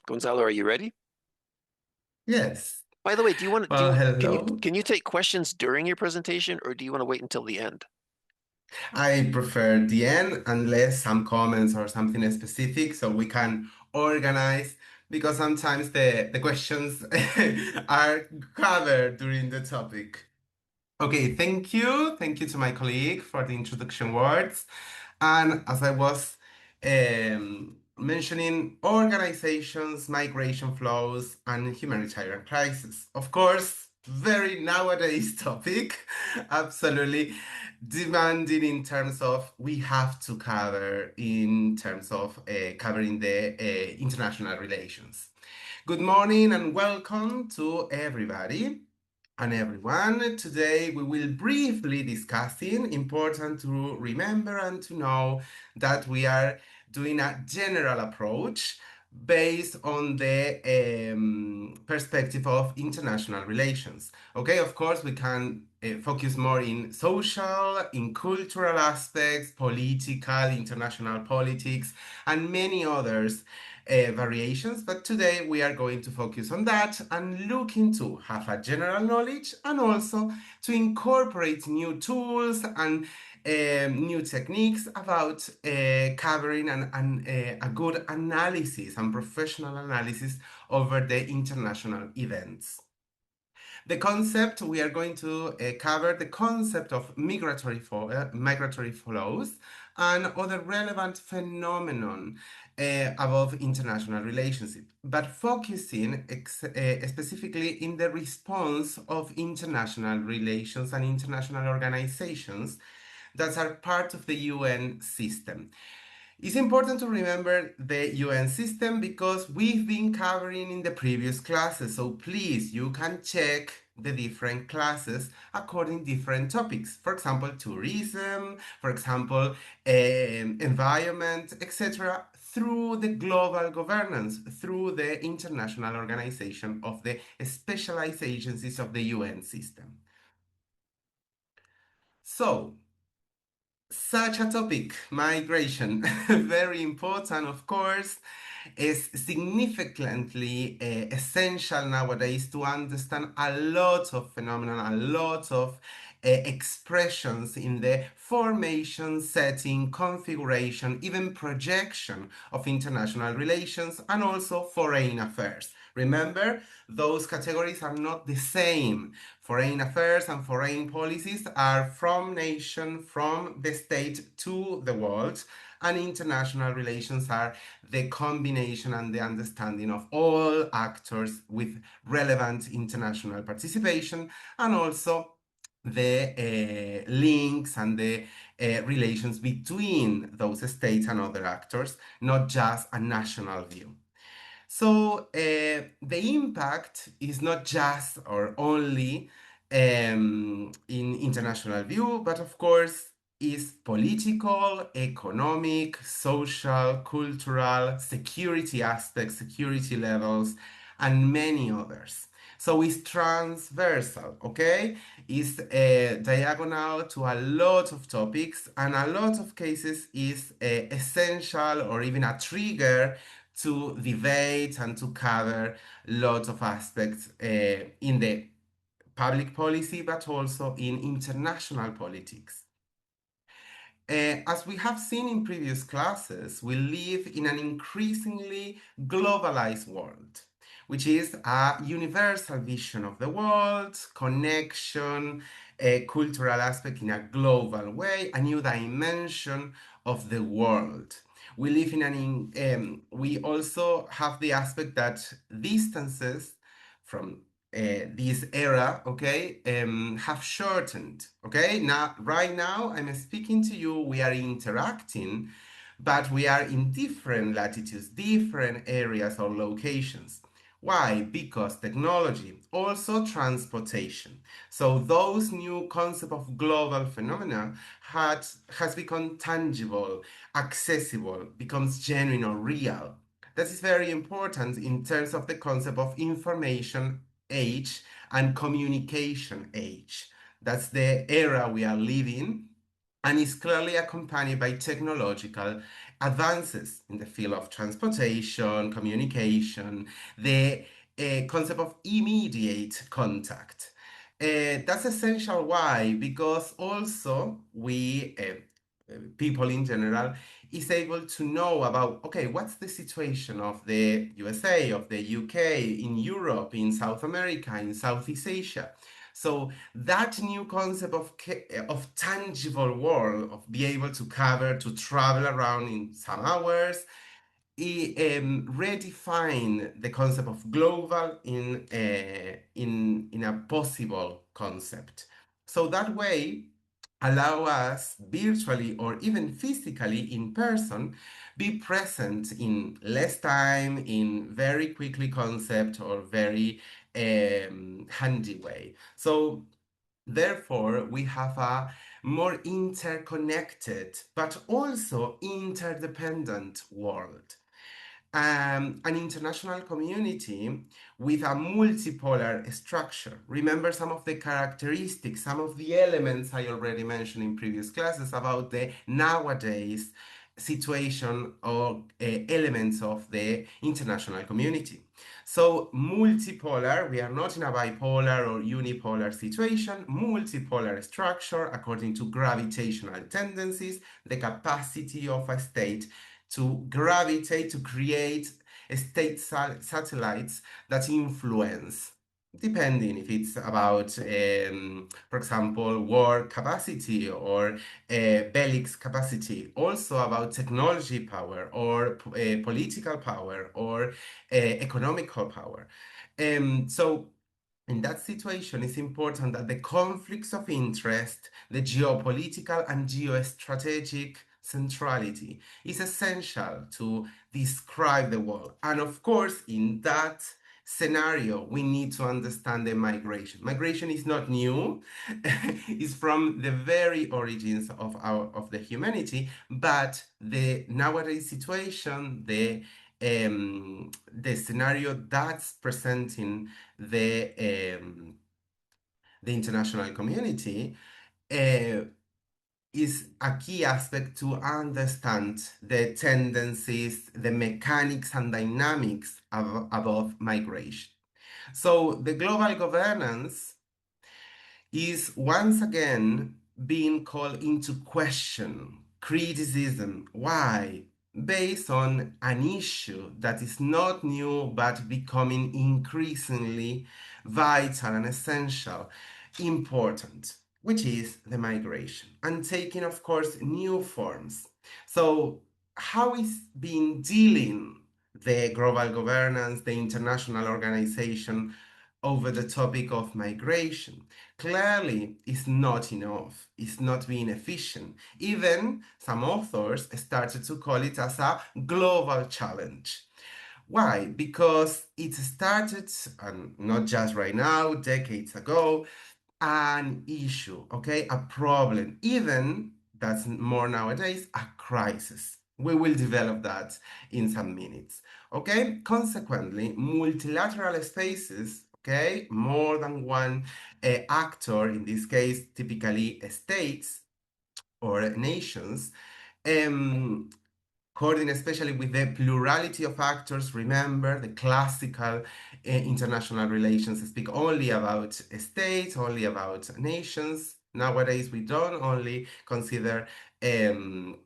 Gonzalo, are you ready? Yes. By the way, do you want to Well, can you hello. can you take questions during your presentation or do you want to wait until the end? I prefer the end unless some comments or something specific so we can organize because sometimes the questions are covered during the topic. Okay, thank you. Thank you to my colleague for the introduction words. And as I was mentioning, organizations, migration flows, and humanitarian crisis. Of course, very nowadays topic, absolutely demanding in terms of we have to cover in terms of covering the international relations. Good morning and welcome to everybody and everyone. Today we will briefly discussing important to remember and to know that we are doing a general approach based on the perspective of international relations. Okay, of course we can focus more in social, in cultural aspects, political, international politics, and many others variations, but today we are going to focus on that and looking to have a general knowledge and also to incorporate new tools and new techniques about covering a good analysis and professional analysis over the international events. The concept we are going to cover the concept of migratory flows and other relevant phenomenon above international relationship, but focusing specifically in the response of international relations and international organizations that are part of the UN system. It's important to remember the UN system because we've been covering in the previous classes. So please, you can check the different classes according different topics. For example, tourism, for example, environment, etc. through the global governance, through the international organization of the specialized agencies of the UN system. So, such a topic, migration, very important, of course, is significantly essential nowadays to understand a lot of phenomena, a lot of expressions in the formation, setting, configuration, even projection of international relations and also foreign affairs. Remember, those categories are not the same. Foreign affairs and foreign policies are from nation, from the state to the world, and international relations are the combination and the understanding of all actors with relevant international participation and also the links and the relations between those states and other actors, not just a national view. So the impact is not just or only in international view, but of course is political, economic, social, cultural, security aspects, security levels, and many others. So it's transversal, okay? It's diagonal to a lot of topics, and a lot of cases is essential or even a trigger to debate and to cover lots of aspects in the public policy, but also in international politics. As we have seen in previous classes, we live in an increasingly globalized world, which is a universal vision of the world, connection, a cultural aspect in a global way, a new dimension of the world. We live in we also have the aspect that distances from this era, okay, have shortened. Okay, now right now I'm speaking to you. We are interacting, but we are in different latitudes, different areas or locations. Why? Because technology, also transportation. So those new concept of global phenomena has become tangible, accessible, becomes genuine or real. That is very important in terms of the concept of information age and communication age. That's the era we are living. and is clearly accompanied by technological advances in the field of transportation, communication, the concept of immediate contact. That's essential. Why? Because also we, people in general, is able to know about, okay, what's the situation of the USA, of the UK, in Europe, in South America, in Southeast Asia. So that new concept of tangible world, of be able to cover, to travel around in some hours, it redefine the concept of global in a possible concept. So that way allow us virtually or even physically in person be present in less time, in very quickly concept or very handy way. So therefore, we have a more interconnected but also interdependent world, an international community with a multipolar structure. Remember some of the characteristics, some of the elements I already mentioned in previous classes about the nowadays situation or elements of the international community. So multipolar, we are not in a bipolar or unipolar situation, multipolar structure according to gravitational tendencies, the capacity of a state to gravitate, to create state satellites that influence, depending if it's about, for example, war capacity or bellic capacity, also about technology power or political power or economical power. So in that situation, it's important that the conflicts of interest, the geopolitical and geostrategic centrality is essential to describe the world. And of course, in that scenario, we need to understand the migration. Migration is not new, it's from the very origins of the humanity, but the nowadays situation, the scenario that's presenting the international community uh, is a key aspect to understand the tendencies, the mechanics and dynamics above migration. So the global governance is once again being called into question, criticism. Why? Based on an issue that is not new but becoming increasingly vital and essential, important, which is the migration, and taking, of course, new forms. So, how is being dealing the global governance, the international organization over the topic of migration? Clearly, it's not enough. It's not being efficient. Even some authors started to call it as a global challenge. Why? Because it started, and not just right now, decades ago, an issue, okay, a problem, even that's more nowadays, a crisis. We will develop that in some minutes, okay? Consequently, multilateral spaces, okay, more than one actor, in this case, typically states or nations, um, according especially with the plurality of actors. Remember, the classical international relations speak only about states, only about nations. Nowadays, we don't only consider um,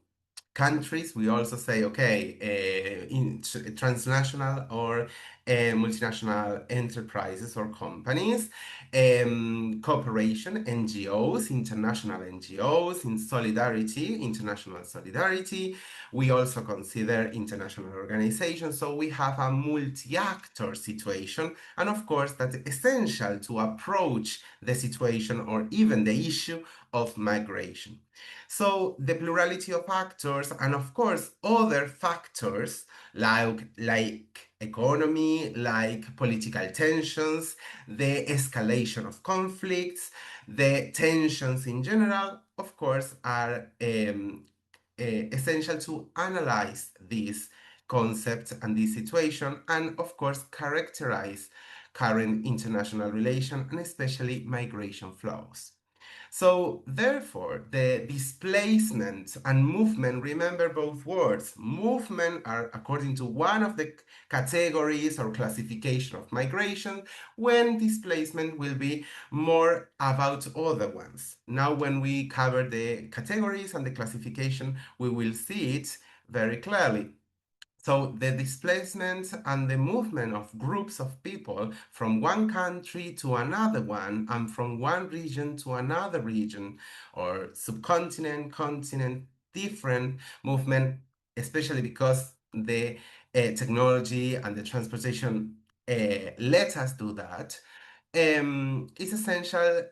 countries. We also say, okay, transnational or multinational enterprises or companies, cooperation, NGOs, international NGOs, in solidarity, international solidarity. We also consider international organizations. So we have a multi-actor situation. And of course, that's essential to approach the situation or even the issue of migration. So the plurality of actors and of course other factors like economy, like political tensions, the escalation of conflicts, the tensions in general, of course, are essential to analyze this concept and this situation, and of course characterize current international relations and especially migration flows. So therefore, the displacement and movement, remember both words. Movement are according to one of the categories or classification of migration, when displacement will be more about other ones. Now, when we cover the categories and the classification, we will see it very clearly. So the displacement and the movement of groups of people from one country to another one and from one region to another region or subcontinent, continent, different movement, especially because the technology and the transportation let us do that, is essential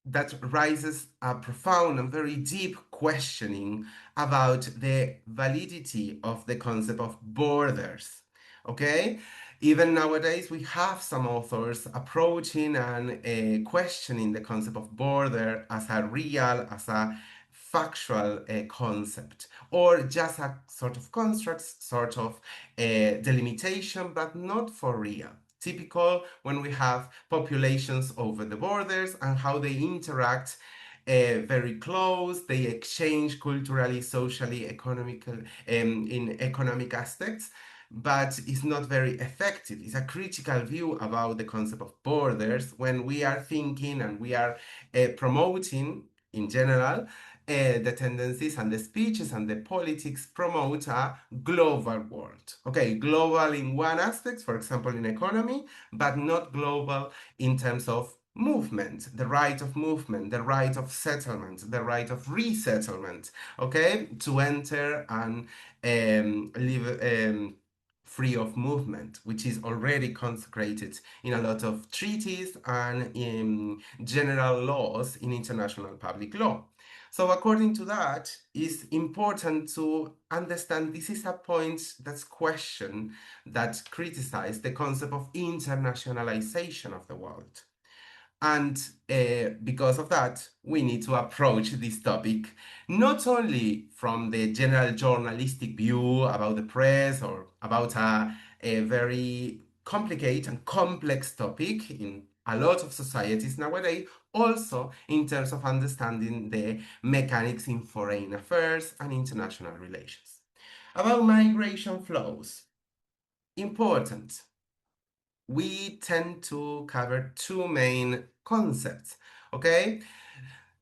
that raises a profound and very deep questioning about the validity of the concept of borders. Okay? Even nowadays, we have some authors approaching and questioning the concept of border as a real, as a factual concept, or just a sort of construct, sort of delimitation, but not for real. Typical when we have populations over the borders and how they interact very close, they exchange culturally, socially, economical, in economic aspects, but it's not very effective. It's a critical view about the concept of borders when we are thinking and we are promoting in general the tendencies and the speeches and the politics promote a global world. Okay, global in one aspect, for example, in economy, but not global in terms of movement, the right of movement, the right of settlement, the right of resettlement, okay, to enter and live free of movement, which is already consecrated in a lot of treaties and in general laws in international public law. So according to that, it's important to understand this is a point that's questioned, that criticize the concept of internationalization of the world. And because of that, we need to approach this topic not only from the general journalistic view about the press or about a very complicated and complex topic in a lot of societies nowadays, also in terms of understanding the mechanics in foreign affairs and international relations. About migration flows, important, we tend to cover two main concepts, okay?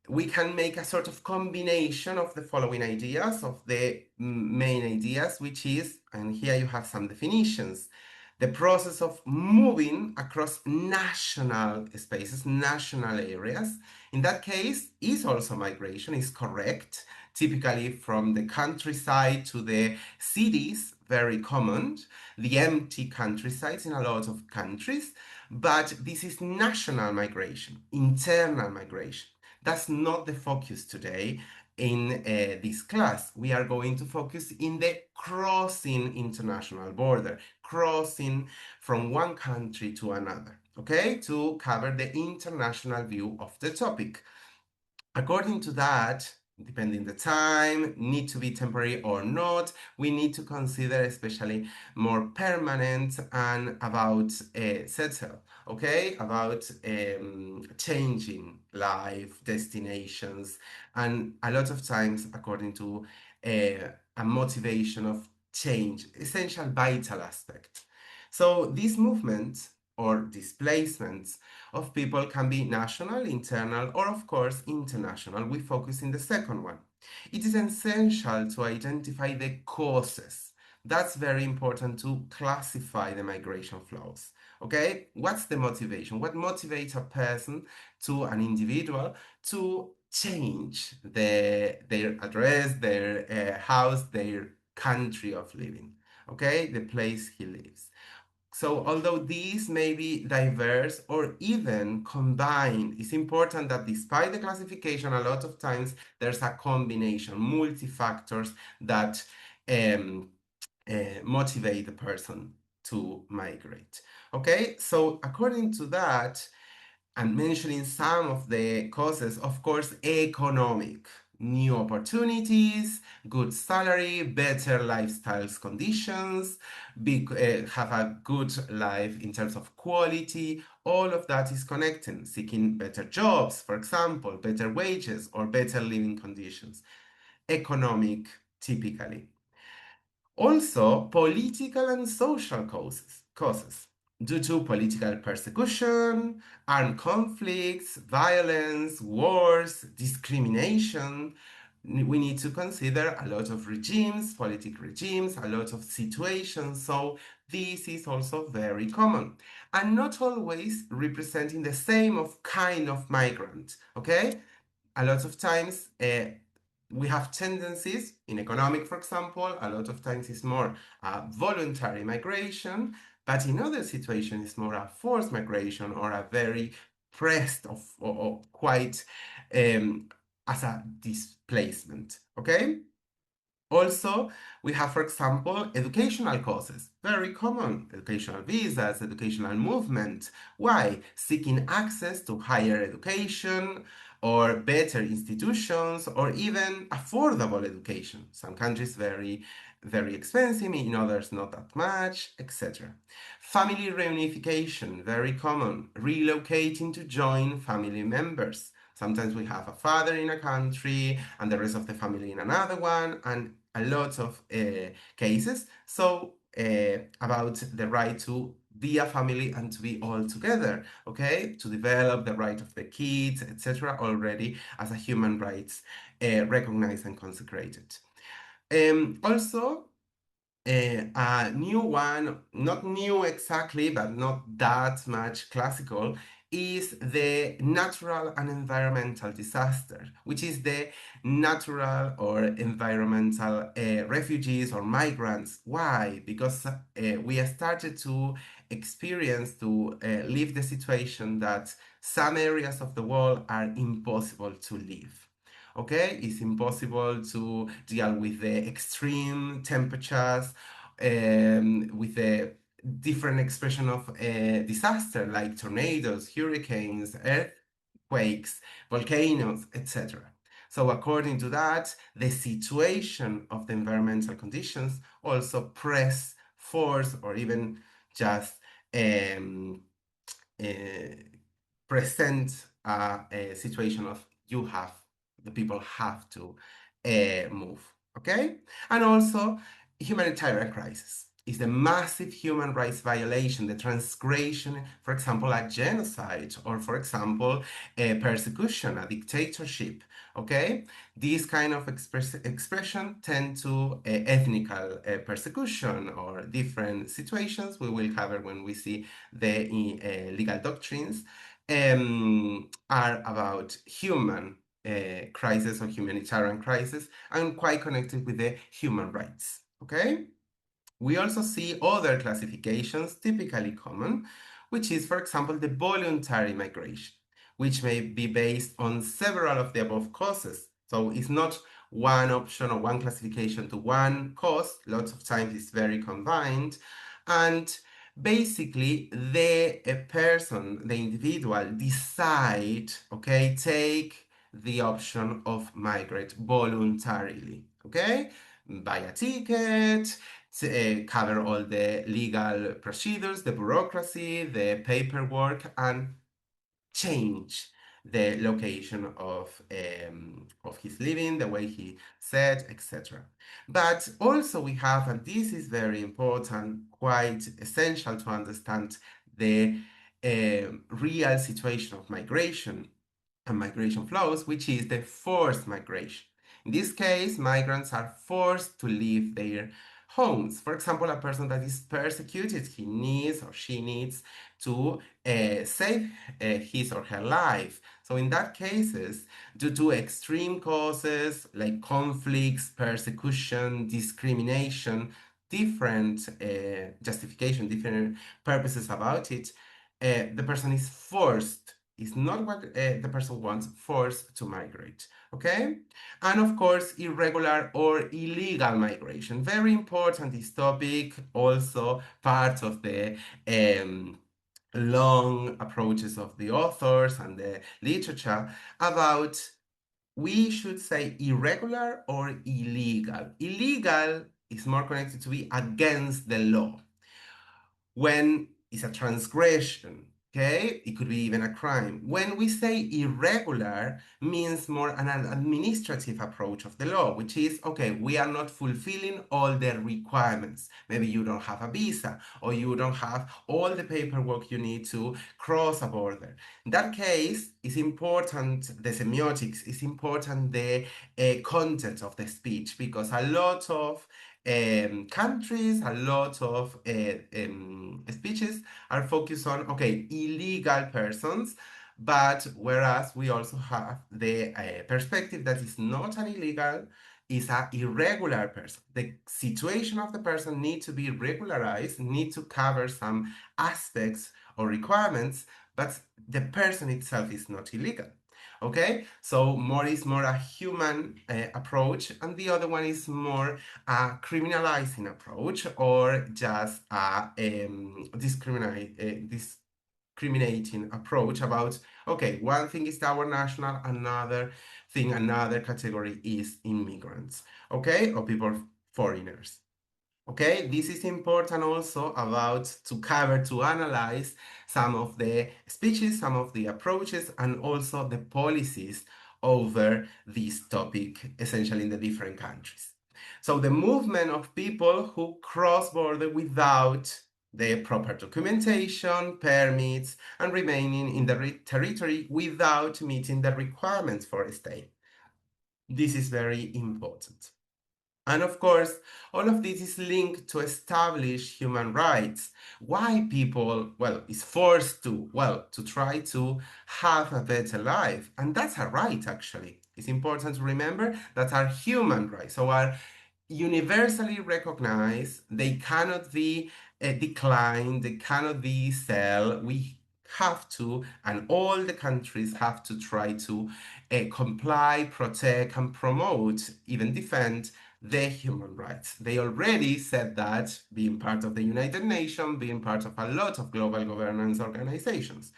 We can make a sort of combination of the following ideas, of the main ideas, which is, and here you have some definitions, the process of moving across national spaces, national areas. In that case, is also migration, is correct, typically from the countryside to the cities, very common, the empty countrysides in a lot of countries, but this is national migration, internal migration. That's not the focus today in this class. We are going to focus in the crossing international border, crossing from one country to another, okay, to cover the international view of the topic. According to that, depending the time, need to be temporary or not, we need to consider especially more permanent and about settle, okay, about changing life, destinations, and a lot of times according to a motivation of change, essential vital aspect. So these movements or displacements of people can be national, internal, or of course international. We focus in the second one. It is essential to identify the causes. That's very important to classify the migration flows. Okay, what's the motivation? What motivates a person, to an individual, to change their address, their house, their country of living? Okay, the place he lives. So although these may be diverse or even combined, it's important that despite the classification, a lot of times there's a combination, multi-factors that um, motivate the person to migrate. Okay, so according to that, and mentioning some of the causes, of course, economic. new opportunities, good salary, better lifestyles conditions, have a good life in terms of quality. All of that is connecting, seeking better jobs, for example, better wages or better living conditions. Economic, typically. Also, political and social causes. Due to political persecution, armed conflicts, violence, wars, discrimination, we need to consider a lot of regimes, political regimes, a lot of situations. So this is also very common and not always representing the same of kind of migrant. Okay, a lot of times we have tendencies in economic, for example, a lot of times it's more voluntary migration, but in other situations it's more a forced migration or a very pressed or quite as a displacement. Okay. Also, we have, for example, educational causes, very common, educational visas, educational movement. Why? Seeking access to higher education or better institutions or even affordable education. Some countries very, very expensive, in others not that much, etc. Family reunification, very common, relocating to join family members. Sometimes we have a father in a country and the rest of the family in another one, and a lot of cases. So about the right to be a family and to be all together, okay, to develop the right of the kids, etc., already as a human rights recognized and consecrated. Also, a new one, not new exactly, but not that much classical, is the natural and environmental disaster, which is the natural or environmental refugees or migrants. Why? Because we have started to experience, to live the situation that some areas of the world are impossible to live. Okay, it's impossible to deal with the extreme temperatures, with the different expression of disaster like tornadoes, hurricanes, earthquakes, volcanoes, etc. So according to that, the situation of the environmental conditions also press, force, or even just um, uh, present a situation of the people have to move, okay? And also, humanitarian crisis is the massive human rights violation, the transgression, for example, a genocide, or for example, a persecution, a dictatorship, okay? These kind of expression tend to ethnical persecution or different situations we will cover when we see the legal doctrines are about human crisis or humanitarian crisis and quite connected with the human rights. Okay? We also see other classifications typically common, which is, for example, the voluntary migration, which may be based on several of the above causes. So it's not one option or one classification to one cause. Lots of times it's very combined. And basically, the person, the individual decide, okay, take the option of migrate voluntarily, okay? Buy a ticket, cover all the legal procedures, the bureaucracy, the paperwork, and change the location of his living, the way he said, etc. But also we have, and this is very important, quite essential to understand the real situation of migration and migration flows, which is the forced migration. In this case, migrants are forced to leave their homes. For example, a person that is persecuted, he needs or she needs to save his or her life. So in that cases, due to extreme causes like conflicts, persecution, discrimination, different justification, different purposes about it, the person is forced. It's not what the person wants, forced to migrate. Okay? And of course, irregular or illegal migration. Very important, this topic, also part of the long approaches of the authors and the literature about we should say irregular or illegal. Illegal is more connected to be against the law. When it's a transgression, okay, it could be even a crime. When we say irregular, means more an administrative approach of the law, which is, okay, we are not fulfilling all the requirements. Maybe you don't have a visa, or you don't have all the paperwork you need to cross a border. In that case, it's important, the semiotics, it's important the content of the speech, because a lot of countries, a lot of speeches are focused on, okay, illegal persons, but whereas we also have the perspective that is not an illegal, is an irregular person. The situation of the person needs to be regularized, need to cover some aspects or requirements, but the person itself is not illegal. Okay, so more is more a human approach, and the other one is more a criminalizing approach, or just a discriminating approach about, okay, one thing is our national, another thing, another category is immigrants, okay, or people, foreigners. Okay, this is important also about to cover, to analyze some of the speeches, some of the approaches, and also the policies over this topic, essentially in the different countries. So the movement of people who cross border without the proper documentation, permits, and remaining in the territory without meeting the requirements for a stay. This is very important. And of course, all of this is linked to establish human rights. Why people, well, is forced to, well, to try to have a better life. And that's a right, actually. It's important to remember that our human rights, so our universally recognized, they cannot be declined, they cannot be sold. We have to, and all the countries have to try to comply, protect, and promote, even defend the human rights. They already said that, being part of the United Nations, being part of a lot of global governance organizations.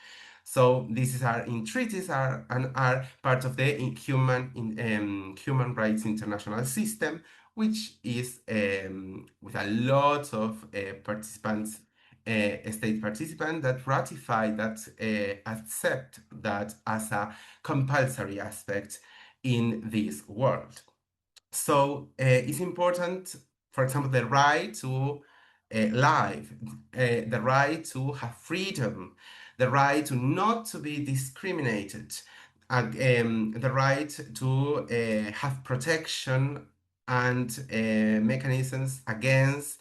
So this is our in treaties are and are part of the human rights international system, which is with a lot of participants, state participants that ratify, that accept that as a compulsory aspect in this world. So it's important, for example, the right to life, the right to have freedom, the right to not to be discriminated, and the right to have protection and mechanisms against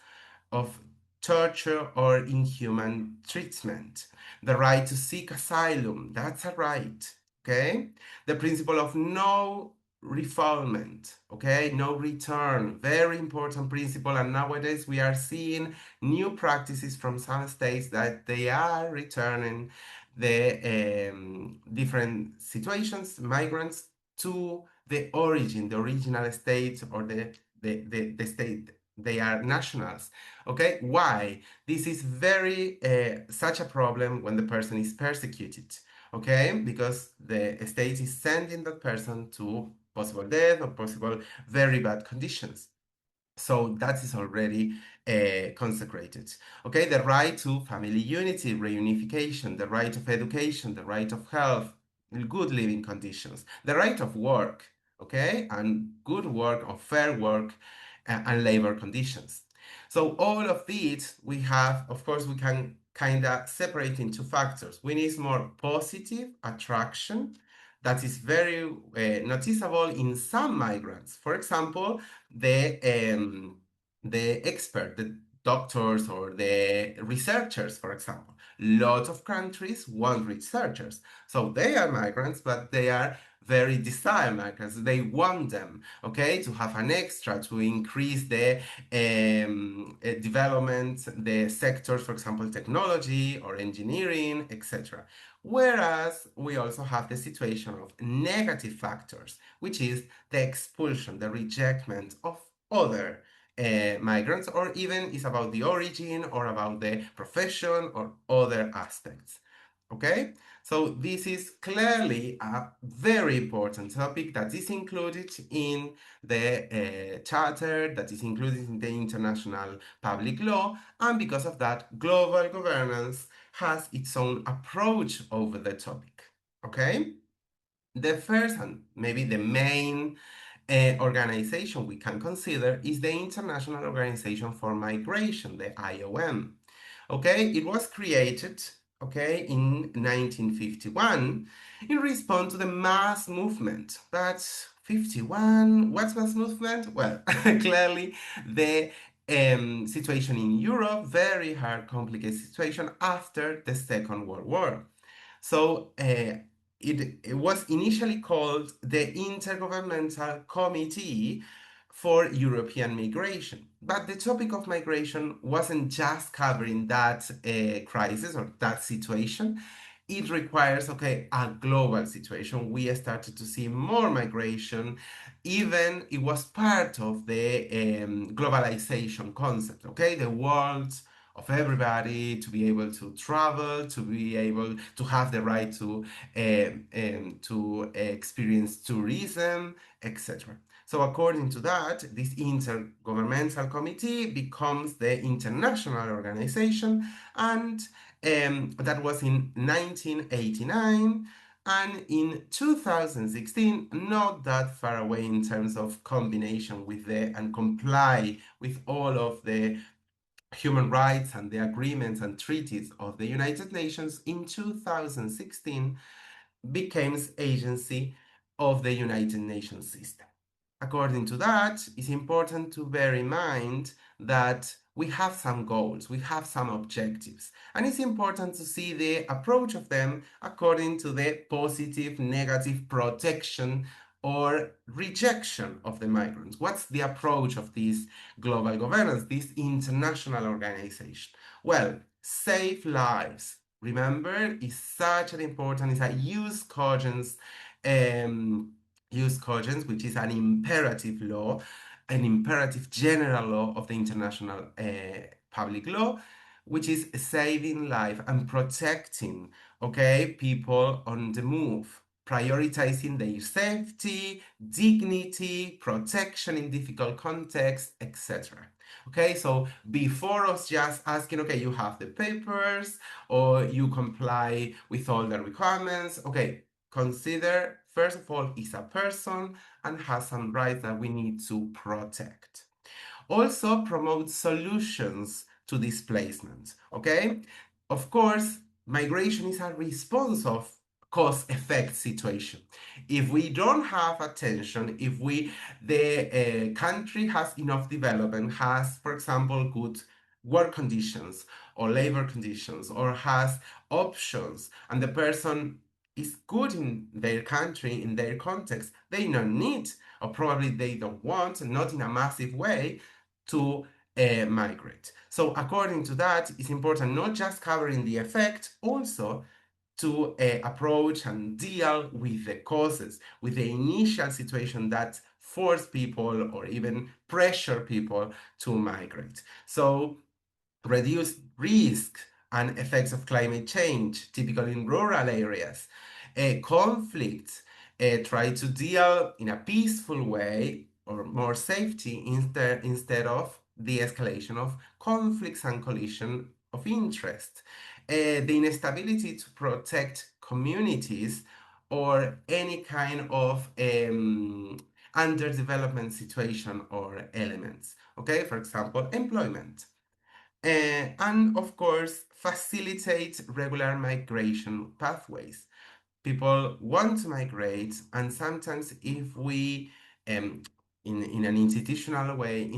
of torture or inhuman treatment, the right to seek asylum, that's a right, okay? The principle of no refoulement, okay, no return, very important principle. And nowadays we are seeing new practices from some states that they are returning the different situations, migrants, to the origin, the original state, or the state they are nationals. Okay, why? This is very such a problem when the person is persecuted, okay, because the state is sending that person to possible death or possible very bad conditions. So that is already consecrated. Okay, the right to family unity, reunification, the right of education, the right of health, good living conditions, the right of work, okay, and good work or fair work and labor conditions. So all of these we have, of course, we can kind of separate into factors. We need more positive attraction that is very noticeable in some migrants. For example, the expert, the doctors or the researchers, for example. Lots of countries want researchers. So they are migrants, but they are very desired migrants. They want them, okay, to have an extra, to increase the development, the sectors, for example, technology or engineering, etc. Whereas we also have the situation of negative factors, which is the expulsion, the rejectment of other migrants, or even is about the origin or about the profession or other aspects. Okay, so this is clearly a very important topic that is included in the charter, that is included in the international public law, and because of that, global governance has its own approach over the topic. Okay, the first and maybe the main organization we can consider is the International Organization for Migration, the IOM. Okay, it was created, okay, in 1951 in response to the mass movement. But 51, what's mass movement? Well, clearly the situation in Europe, very hard, complicated situation after the Second World War. So it was initially called the Intergovernmental Committee for European Migration. But the topic of migration wasn't just covering that crisis or that situation. It requires, okay, a global situation. We started to see more migration. Even it was part of the globalization concept, okay? The world of everybody to be able to travel, to be able to have the right to experience tourism, etc. So according to that, this intergovernmental committee becomes the international organization, and that was in 1989. And in 2016, not that far away in terms of combination with the and comply with all of the human rights and the agreements and treaties of the United Nations, in 2016 becomes agency of the United Nations system. According to that, it's important to bear in mind that we have some goals, we have some objectives, and it's important to see the approach of them according to the positive, negative protection or rejection of the migrants. What's the approach of this global governance, this international organization? Well, save lives. Remember, is such an important, it's a um, use cogents, which is an imperative law, an imperative general law of the international public law, which is saving life and protecting, okay, people on the move, prioritizing their safety, dignity, protection in difficult contexts, etc. Okay, so before us just asking, okay, you have the papers or you comply with all the requirements, okay, consider first of all is a person and has some rights that we need to protect. Also promote solutions to displacement. Okay, of course, migration is a response of cause effect situation. If we don't have attention, if we the country has enough development, has for example good work conditions or labor conditions, or has options, and the person is good in their country, in their context, they don't need, or probably they don't want, not in a massive way, to migrate. So according to that, it's important not just covering the effect, also to approach and deal with the causes, with the initial situation that force people or even pressure people to migrate. So reduce risk and effects of climate change, typically in rural areas. Conflict, try to deal in a peaceful way or more safety instead of the escalation of conflicts and collision of interest. The inability to protect communities or any kind of underdevelopment situation or elements. Okay, for example, employment. And of course, facilitate regular migration pathways. People want to migrate, and sometimes if we, in an institutional way,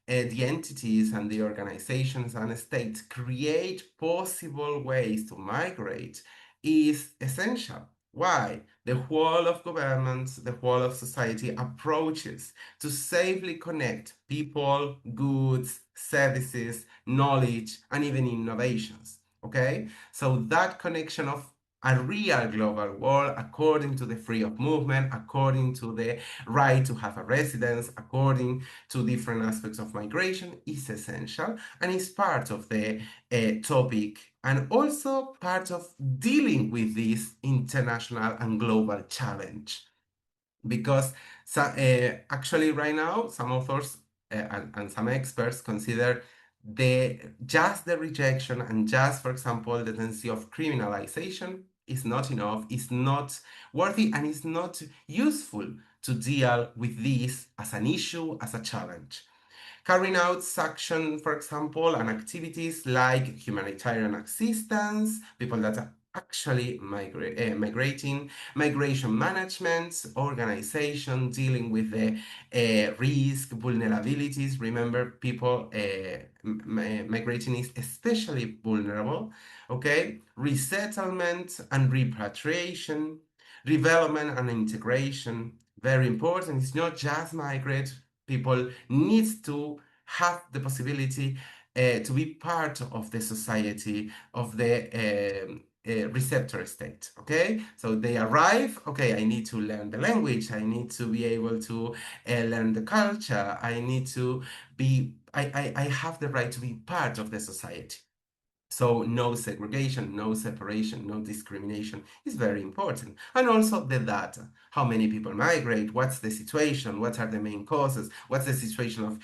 the entities and the organizations and states create possible ways to migrate is essential. Why? The whole of governments, the whole of society approaches to safely connect people, goods, services, knowledge, and even innovations. Okay? So that connection of a real global world according to the freedom of movement, according to the right to have a residence, according to different aspects of migration is essential and is part of the topic and also part of dealing with this international and global challenge because actually right now some authors and some experts consider just the rejection and just for example the tendency of criminalization is not enough, is not worthy, and is not useful to deal with this as an issue, as a challenge. Carrying out action, for example, and activities like humanitarian assistance, people that are actually migrating, migration management, organization dealing with the risk, vulnerabilities. Remember, people migrating is especially vulnerable. Okay, resettlement and repatriation, development and integration. Very important. It's not just migrate, people need to have the possibility to be part of the society of the receptor state. Okay, so they arrive. Okay, I need to learn the language, I need to be able to learn the culture, I need to be I have the right to be part of the society. So no segregation, no separation, no discrimination is very important. And also the data. How many people migrate? What's the situation? What are the main causes? What's the situation of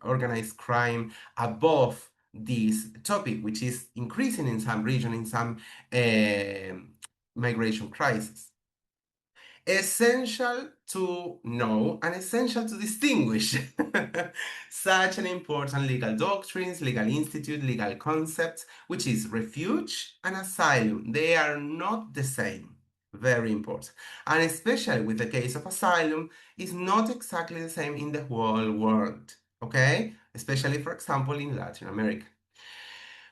organized crime above this topic, which is increasing in some region, in some migration crisis? Essential to know and essential to distinguish such an important legal doctrines, legal institute, legal concepts, which is refuge and asylum. They are not the same. Very important. And especially with the case of asylum, is not exactly the same in the whole world. Okay? Especially, for example, in Latin America.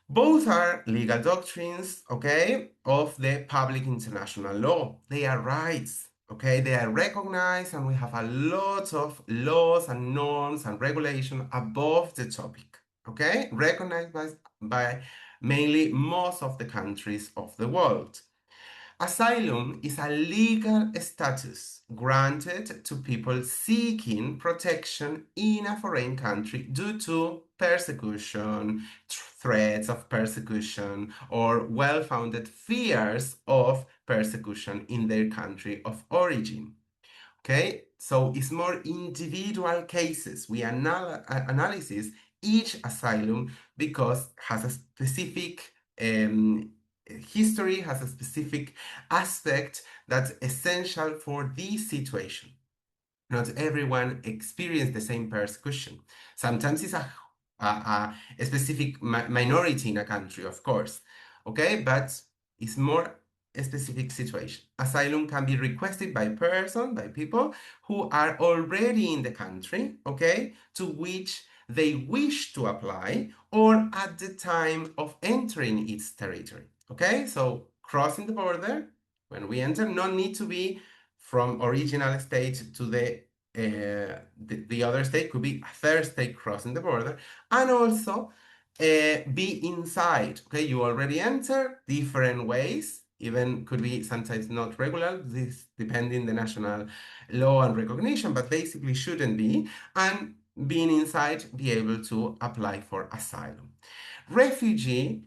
Both are legal doctrines, okay, of the public international law. They are rights, okay? They are recognized, and we have a lot of laws and norms and regulation above the topic, okay? Recognized by mainly most of the countries of the world. Asylum is a legal status granted to people seeking protection in a foreign country due to persecution, threats of persecution, or well founded fears of persecution in their country of origin. Okay, so it's more individual cases. We analysis each asylum because has a specific history, has a specific aspect that's essential for this situation. Not everyone experiences the same persecution. Sometimes it's a specific minority in a country, of course, okay, but it's more a specific situation. Asylum can be requested by people who are already in the country, okay, to which they wish to apply or at the time of entering its territory. Okay, so crossing the border, when we enter, no need to be from original state to the other state, could be a third state crossing the border, and also be inside. Okay, you already enter different ways, even could be sometimes not regular, this depending the national law and recognition, but basically shouldn't be, and being inside, be able to apply for asylum. Refuge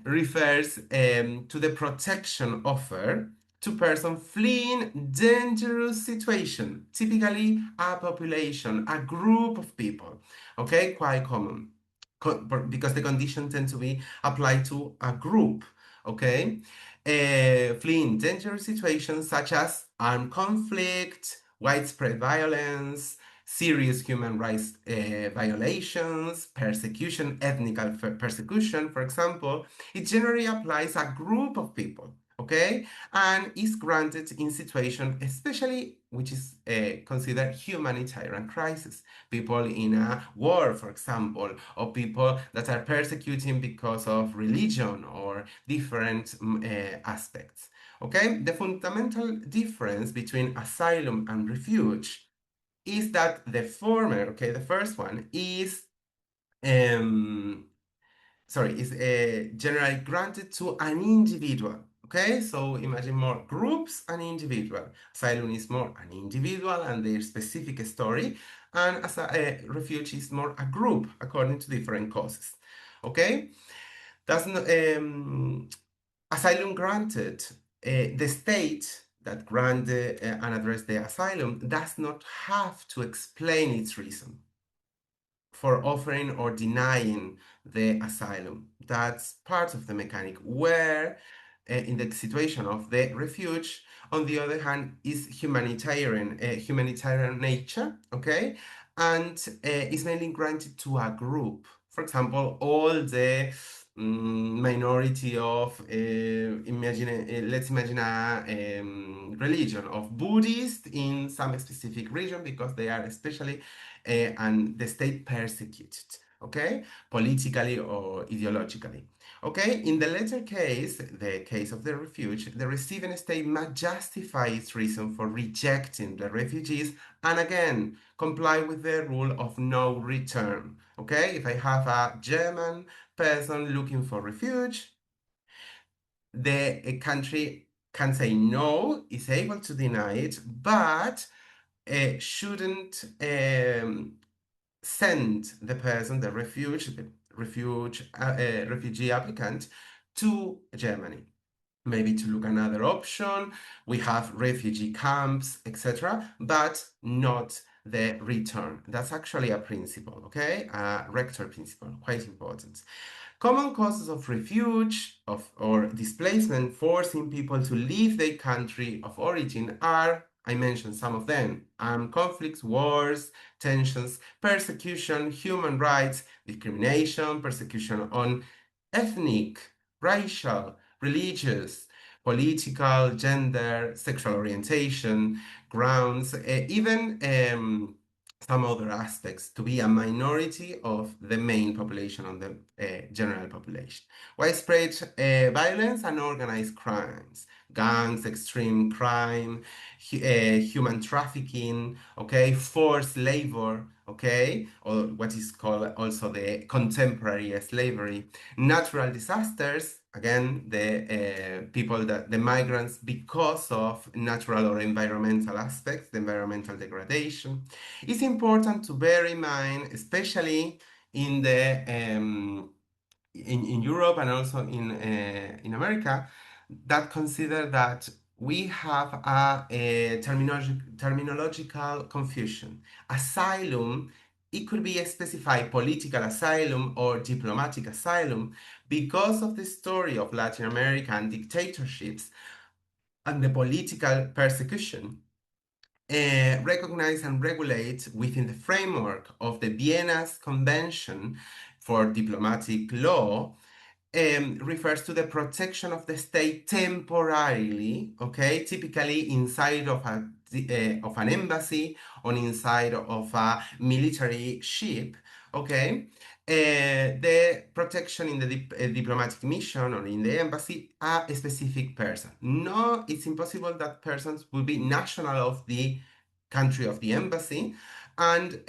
refers to the protection offered to person fleeing dangerous situation, typically a population, a group of people. Okay, quite common because the condition tend to be applied to a group. Okay, fleeing dangerous situations such as armed conflict, widespread violence, serious human rights violations, persecution, ethnic persecution, for example. It generally applies a group of people, okay, and is granted in situation especially which is considered humanitarian crisis, people in a war, for example, or people that are persecuting because of religion or different aspects. Okay, the fundamental difference between asylum and refuge is that the former, okay, the first one is um, sorry, is generally granted to an individual. Okay, so imagine more groups and individual. Asylum is more an individual and their specific story, and as a refuge is more a group according to different causes. Okay, that's not, asylum granted. The state that grant and address the asylum does not have to explain its reason for offering or denying the asylum. That's part of the mechanic. Where, in the situation of the refuge, on the other hand, is humanitarian nature, okay, and is mainly granted to a group. For example, all the minority of let's imagine a religion of Buddhists in some specific region because they are especially and the state persecuted, okay, politically or ideologically. Okay, in the latter case, the case of the refuge, the receiving state must justify its reason for rejecting the refugees and again comply with the rule of no return. Okay, if I have a German person looking for refuge, the country can say no, is able to deny it, but shouldn't send the person, the refugee applicant, to Germany. Maybe to look another option. We have refugee camps, etc., but not the return. That's actually a principle, okay? A rector principle, quite important. Common causes of refuge or displacement forcing people to leave their country of origin are, I mentioned some of them, armed conflicts, wars, tensions, persecution, human rights, discrimination, persecution on ethnic, racial, religious, political, gender, sexual orientation, grounds, even some other aspects to be a minority of the main population on the general population. Widespread violence and organized crimes, gangs, extreme crime, human trafficking, okay, forced labor, okay, or what is called also the contemporary slavery, natural disasters, again, the people that the migrants because of natural or environmental aspects, the environmental degradation. It's important to bear in mind, especially in the in Europe and also in America, that consider that we have a terminological confusion. Asylum, it could be a specified political asylum or diplomatic asylum because of the story of Latin American dictatorships and the political persecution recognize and regulate within the framework of the Vienna's Convention for Diplomatic Law refers to the protection of the state temporarily, okay, typically inside of an embassy or inside of a military ship, okay. The protection in the diplomatic mission or in the embassy a specific person. No, it's impossible that persons will be national of the country of the embassy, and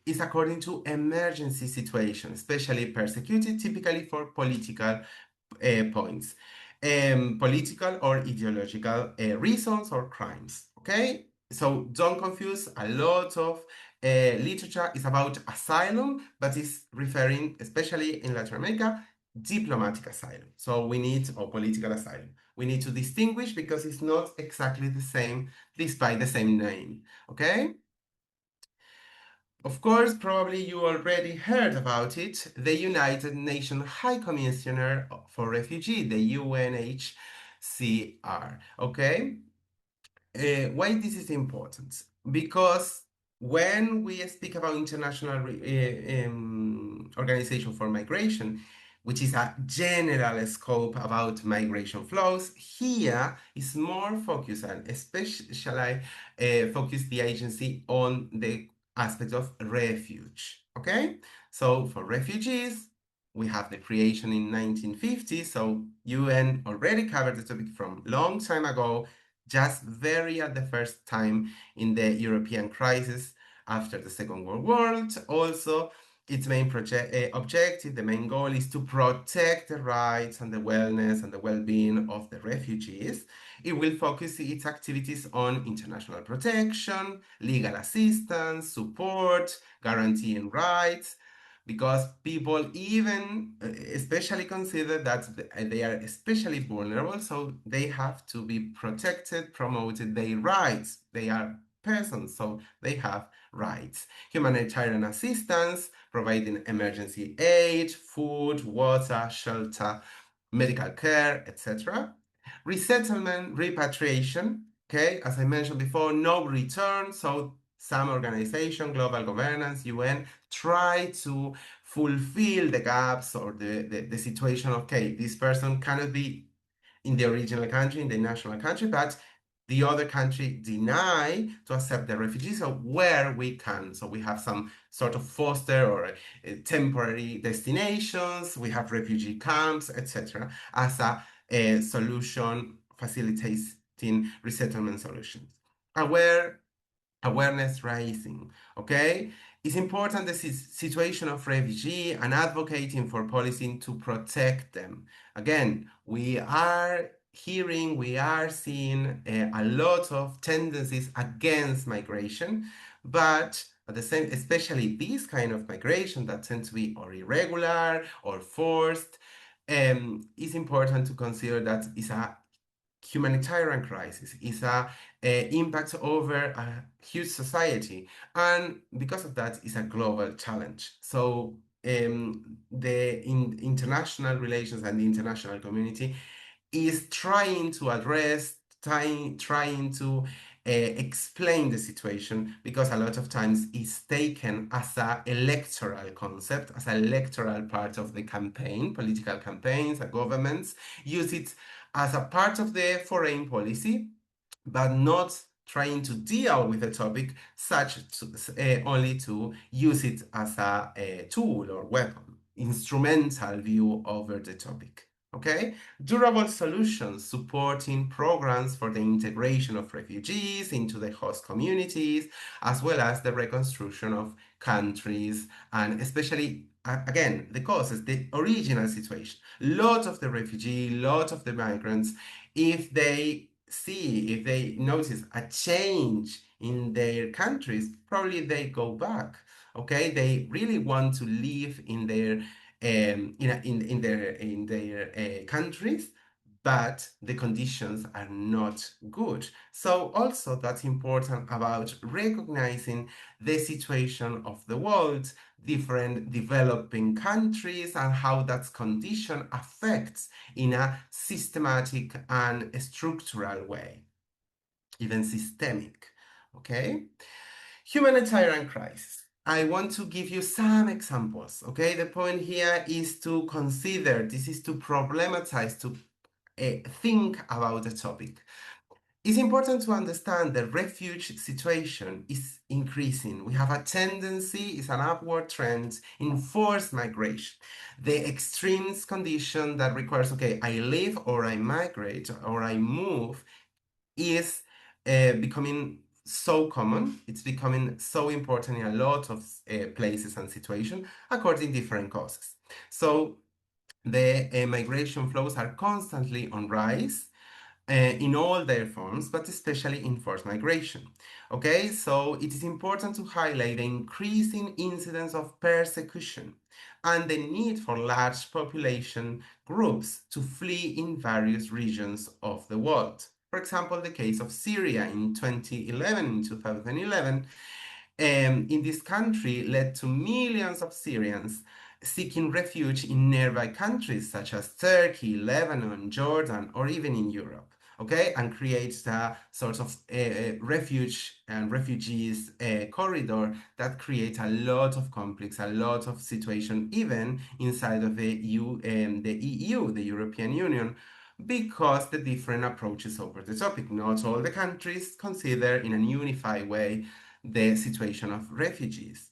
is according to emergency situation, especially persecuted, typically for political points, political or ideological reasons or crimes. Okay, so don't confuse. A lot of literature is about asylum, but is referring, especially in Latin America, diplomatic asylum. So we need, or political asylum. We need to distinguish because it's not exactly the same, despite the same name. Okay. Of course, probably you already heard about it, the United Nations High Commissioner for Refugee, the UNHCR. Okay? Why this is important? Because when we speak about International Organization for Migration, which is a general scope about migration flows, here is more focused and especially focus the agency on the aspect of refuge. Okay, so for refugees, we have the creation in 1950. So UN already covered the topic from long time ago, just very at the first time in the European crisis after the Second World War. Also, Its main objective, the main goal is to protect the rights and the wellness and the well-being of the refugees. It will focus its activities on international protection, legal assistance, support, guaranteeing rights, because people even especially consider that they are especially vulnerable, so they have to be protected, promoted their rights. They are persons, so they have rights. Humanitarian assistance, providing emergency aid, food, water, shelter, medical care, etc. Resettlement, repatriation, okay, as I mentioned before, no return. So some organization, global governance, UN, try to fulfill the gaps or the situation. Okay, this person cannot be in the original country, in the national country, but the other country deny to accept the refugees, so where we can. So we have some sort of foster or temporary destinations, we have refugee camps, etc., as a solution facilitating resettlement solutions. Aware awareness raising, okay? It's important the situation of refugee and advocating for policy to protect them. Again, we are hearing, we are seeing a lot of tendencies against migration, but at the same, especially this kind of migration that tend to be or irregular or forced, it's important to consider that it's a humanitarian crisis, is a impact over a huge society, and because of that it's a global challenge. So the international relations and the international community is trying to address, trying to explain the situation, because a lot of times it's taken as an electoral concept, as an electoral part of the campaign, political campaigns, and governments use it as a part of the foreign policy, but not trying to deal with the topic, such to, only to use it as a tool or weapon, instrumental view over the topic. Okay, durable solutions supporting programs for the integration of refugees into the host communities, as well as the reconstruction of countries, and especially again the causes, the original situation. Lot of the refugee, lot of the migrants, if they see, if they notice a change in their countries, probably they go back. Okay, they really want to live in their in their countries, but the conditions are not good. So also that's important about recognizing the situation of the world, different developing countries, and how that condition affects in a systematic and structural way, even systemic. Okay? Humanitarian crisis. I want to give you some examples. Okay, the point here is to consider, this is to problematize, to think about the topic. It's important to understand the refuge situation is increasing. We have a tendency, it's an upward trend in forced migration. The extremes condition that requires, okay, I live or I migrate or I move is becoming so common. It's becoming so important in a lot of places and situations according to different causes. So the migration flows are constantly on rise in all their forms, but especially in forced migration. Okay, so it is important to highlight the increasing incidence of persecution and the need for large population groups to flee in various regions of the world. For example, the case of Syria in 2011, in 2011, in this country led to millions of Syrians seeking refuge in nearby countries such as Turkey, Lebanon, Jordan, or even in Europe. Okay, and creates a sort of refuge and refugees corridor that creates a lot of conflicts, a lot of situation, even inside of the EU, the European Union, because the different approaches over the topic. Not all the countries consider in a unified way the situation of refugees.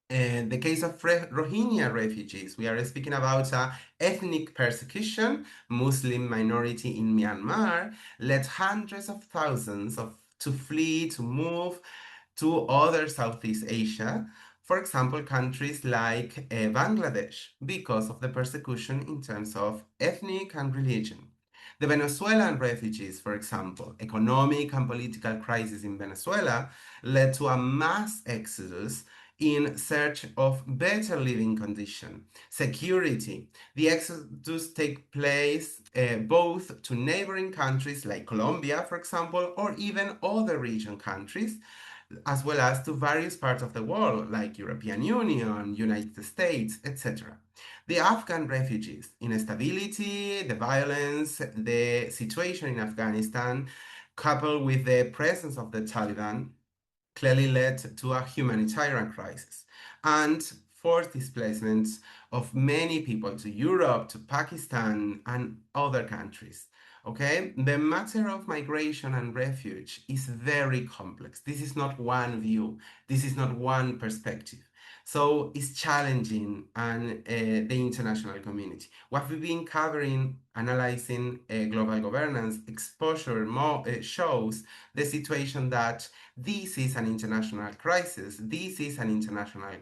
In the case of Rohingya refugees, we are speaking about ethnic persecution. Muslim minority in Myanmar led hundreds of thousands to flee, to move to other Southeast Asia, For example, countries like Bangladesh, because of the persecution in terms of ethnic and religion. The Venezuelan refugees, for example, economic and political crisis in Venezuela led to a mass exodus in search of better living condition, security. The exodus take place both to neighboring countries like Colombia, for example, or even other region countries, as well as to various parts of the world like European Union, United States, etc. The Afghan refugees, instability, the violence, the situation in Afghanistan, coupled with the presence of the Taliban, clearly led to a humanitarian crisis and forced displacements of many people to Europe, to Pakistan, and other countries. Okay, the matter of migration and refuge is very complex. This is not one view, this is not one perspective. So it's challenging and the international community. What we've been covering, analyzing global governance, exposure shows the situation that this is an international crisis. This is an international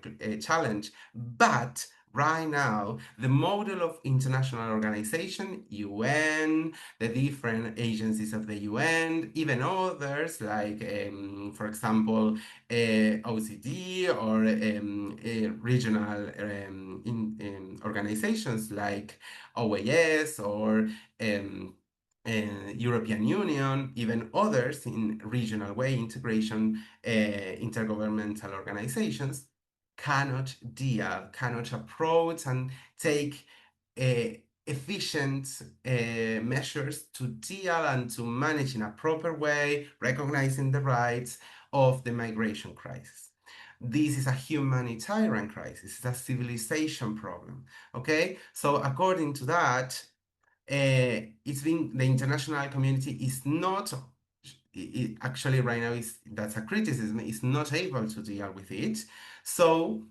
challenge. But right now, the model of international organization, UN, the different agencies of the UN, even others like, for example, OCD or regional organizations like OAS or European Union, even others in regional way integration, intergovernmental organizations cannot approach and take efficient measures to deal and to manage in a proper way, recognizing the rights of the migration crisis. This is a humanitarian crisis, it's a civilization problem. Okay, so according to that, it's been the international community is not actually right now is that's a criticism is not able to deal with it, so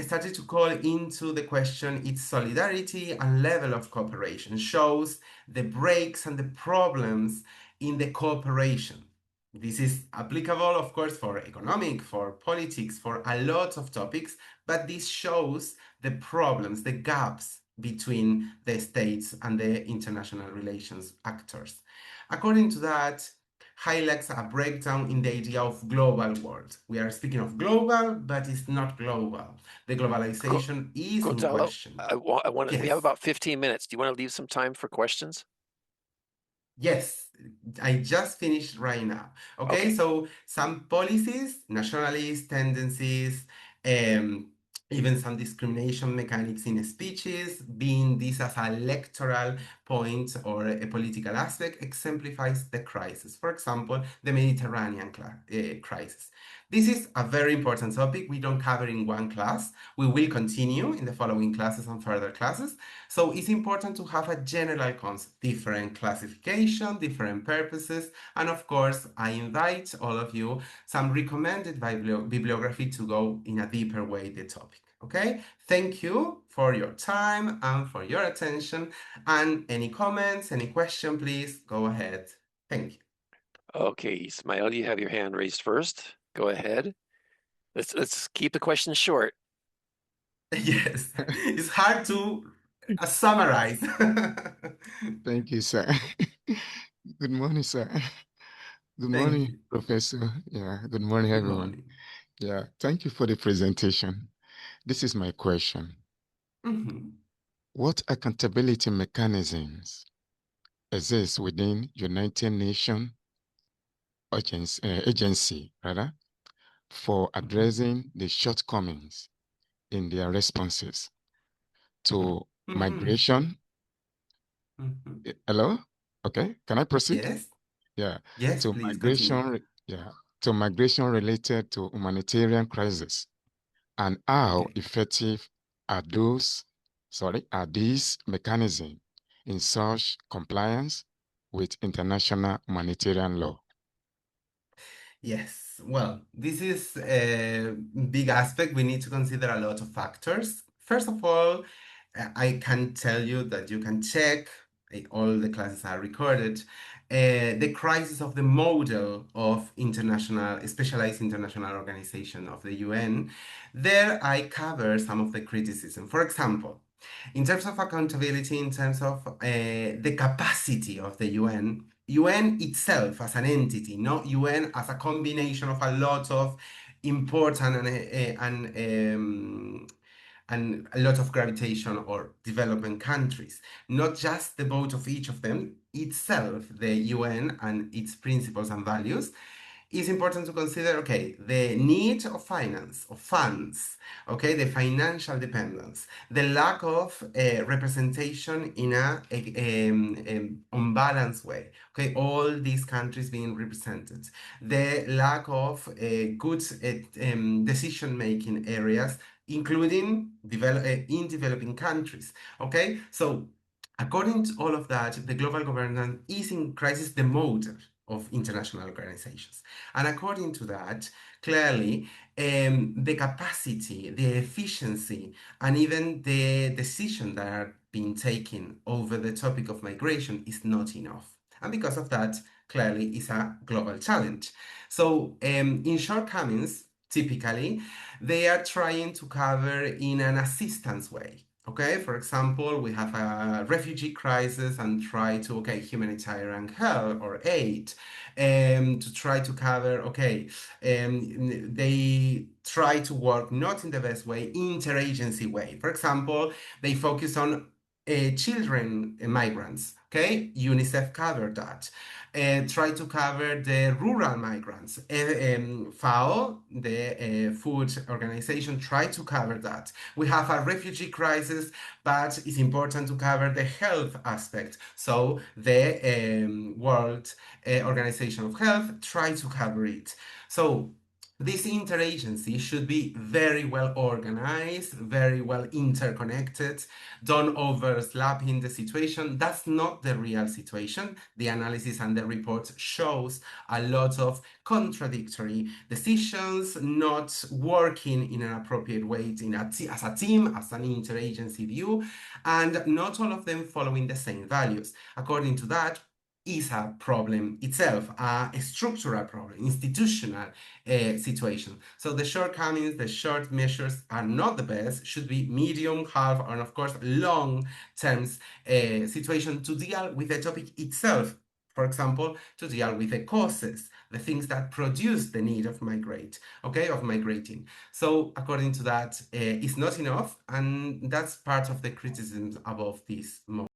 started to call into the question its solidarity and level of cooperation, shows the breaks and the problems in the cooperation. This is applicable, of course, for economic, for politics, for a lot of topics, but this shows the problems, the gaps between the states and the international relations actors. According to that, highlights a breakdown in the idea of global world. We are speaking of global, but it's not global. The Go- globalization is in Gonzalo, question. we have Yes, about 15 minutes. Do you want to leave some time for questions? yes, I just finished right now. Okay, Okay. so some policies, nationalist tendencies, um, even some discrimination mechanics in speeches, being this as an electoral point or a political aspect, exemplifies the crisis. For example, the Mediterranean crisis. This is a very important topic. We don't cover in one class. We will continue in the following classes and further classes. So it's important to have a general concept, different classification, different purposes, and of course, I invite all of you some recommended bibliography to go in a deeper way the topic. Okay, thank you for your time and for your attention. And any comments, any question, please go ahead. Thank you. Okay, Ismail, you have your hand raised first. Go ahead. Let's keep the questions short. Yes, it's hard to summarize. Thank you, sir. Good morning, sir. Good Thank morning, you. Professor. Yeah, good morning, Good everyone. morning. Yeah, thank you for the presentation. This is my question. Mhm. What accountability mechanisms exist within United Nations agency, rather, for Mhm. addressing the shortcomings in their responses to Mhm. migration? Mhm. Hello? Okay, can I proceed? Yes. Yeah, Yes, to please continue. migration, yeah, to migration related to humanitarian crisis, and how Okay. effective are are these mechanisms in such compliance with international humanitarian law? Yes. Well, this is a big aspect. We need to consider a lot of factors. First of all, I can tell you that you can check, all the classes are recorded, the crisis of the model of international, specialized international organization of the UN, there I cover some of the criticism. For example, in terms of accountability, in terms of the capacity of the UN itself as an entity, not UN as a combination of a lot of important and a lot of gravitation or development countries, not just the vote of each of them, itself, the UN and its principles and values. It's important to consider, okay, the need of finance, of funds, okay, the financial dependence, the lack of representation in a unbalanced way, okay, all these countries being represented, the lack of good decision-making areas, including in developing countries, okay? So according to all of that, the global governance is in crisis, the model of international organizations. And according to that, clearly, the capacity, the efficiency, and even the decision that are being taken over the topic of migration is not enough. And because of that, clearly, is a global challenge. So in shortcomings, typically, they are trying to cover in an assistance way. Okay, for example, we have a refugee crisis and try to, okay, humanitarian help or aid to try to cover, okay, they try to work not in the best way, interagency way. For example, they focus on children migrants, okay? UNICEF covered that. Try to cover the rural migrants. FAO, the food organization, tried to cover that. We have a refugee crisis, but it's important to cover the health aspect. So the World Organization of Health tried to cover it. So this interagency should be very well organized, very well interconnected, don't overlap in the situation. That's not the real situation. The analysis and the report shows a lot of contradictory decisions, not working in an appropriate way as a team, as an interagency view, and not all of them following the same values. According to that, is a problem itself, a structural problem, institutional situation. So the shortcomings, the short measures are not the best, should be medium, half, and of course long-term situation to deal with the topic itself. For example, to deal with the causes, the things that produce the need of migrating. So according to that, it's not enough, and that's part of the criticisms above this model.